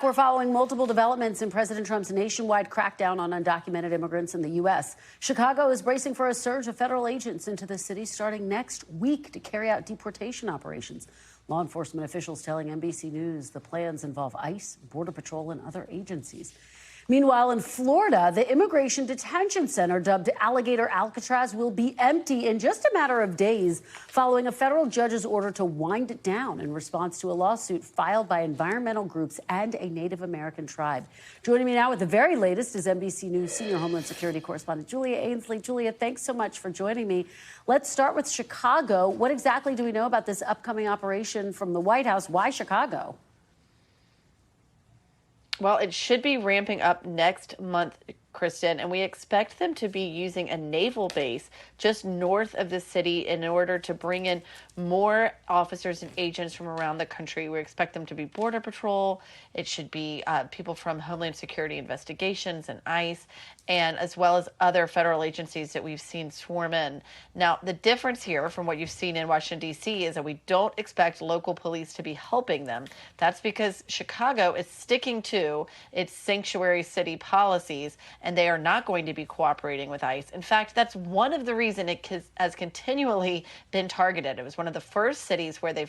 We're following multiple developments in President Trump's nationwide crackdown on undocumented immigrants in the U.S. Chicago is bracing for a surge of federal agents into the city starting next week to carry out deportation operations. Law enforcement officials telling NBC News the plans involve ICE, Border Patrol, and other agencies. Meanwhile, in Florida, the immigration detention center dubbed Alligator Alcatraz will be empty in just a matter of days following a federal judge's order to wind it down in response to a lawsuit filed by environmental groups and a Native American tribe. Joining me now with the very latest is NBC News senior Homeland Security correspondent Julia Ainsley. Julia, thanks so much for joining me. Let's start with Chicago. What exactly do we know about this upcoming operation from the White House? Why Chicago? Well, it should be ramping up next month, Kristen, and we expect them to be using a naval base just north of the city in order to bring in more officers and agents from around the country. We expect them to be Border Patrol. It should be people from Homeland Security Investigations and ICE, and as well as other federal agencies that we've seen swarm in. Now, the difference here from what you've seen in Washington, D.C. is that we don't expect local police to be helping them. That's because Chicago is sticking to its sanctuary city policies, and they are not going to be cooperating with ICE. In fact, that's one of the reasons it has continually been targeted. It was one of the first cities where they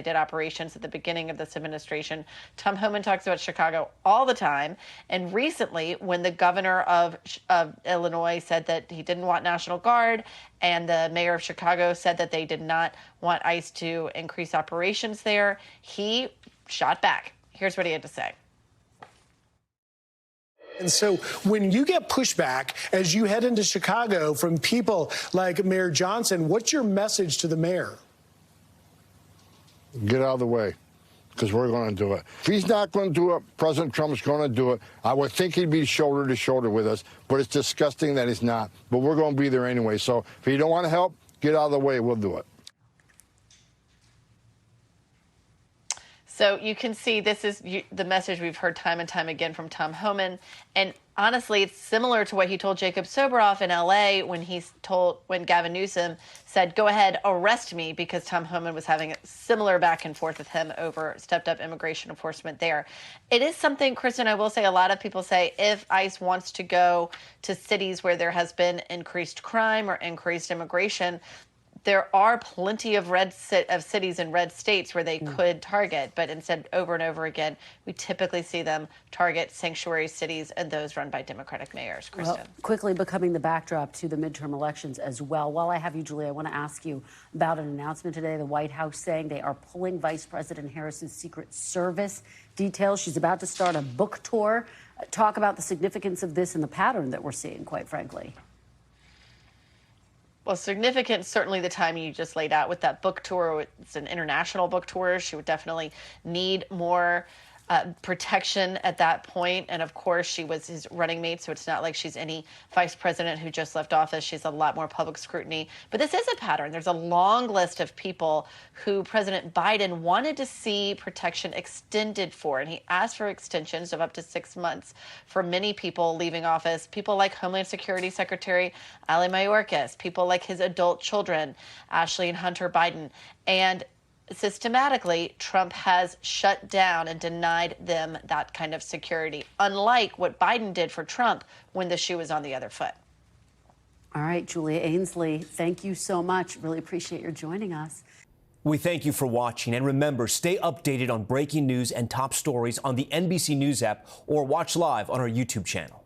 did operations at the beginning of this administration. Tom Homan talks about Chicago all the time, and recently, when the governor of Illinois said that he didn't want National Guard, and the mayor of Chicago said that they did not want ICE to increase operations there, he shot back. Here's what he had to say. And so when you get pushback as you head into Chicago from people like Mayor Johnson, what's your message to the mayor? Get out of the way, because we're going to do it. If he's not going to do it, President Trump's going to do it. I would think he'd be shoulder to shoulder with us, but it's disgusting that he's not. But we're going to be there anyway. So if you don't want to help, get out of the way. We'll do it. So you can see this is the message we've heard time and time again from Tom Homan. And honestly, it's similar to what he told Jacob Soboroff in L.A. when Gavin Newsom said, go ahead, arrest me, because Tom Homan was having a similar back and forth with him over stepped up immigration enforcement there. It is something, Kristen, I will say, a lot of people say if ICE wants to go to cities where there has been increased crime or increased immigration, there are plenty of cities in red states where they could target, but instead, over and over again, we typically see them target sanctuary cities and those run by Democratic mayors. Kristen. Well, quickly becoming the backdrop to the midterm elections as well. While I have you, Julia, I want to ask you about an announcement today. The White House saying they are pulling Vice President Harris's Secret Service details. She's about to start a book tour. Talk about the significance of this and the pattern that we're seeing, quite frankly. Well, significant, certainly the timing you just laid out with that book tour. It's an international book tour. She would definitely need more protection at that point. And of course, she was his running mate, so it's not like she's any vice president who just left office. She's a lot more public scrutiny. But this is a pattern. There's a long list of people who President Biden wanted to see protection extended for, and he asked for extensions of up to 6 months for many people leaving office, people like Homeland Security Secretary Ali Mayorkas, people like his adult children, Ashley and Hunter Biden, and systematically, Trump has shut down and denied them that kind of security, unlike what Biden did for Trump when the shoe was on the other foot. All right, Julia Ainsley, thank you so much. Really appreciate your joining us. We thank you for watching. And remember, stay updated on breaking news and top stories on the NBC News app or watch live on our YouTube channel.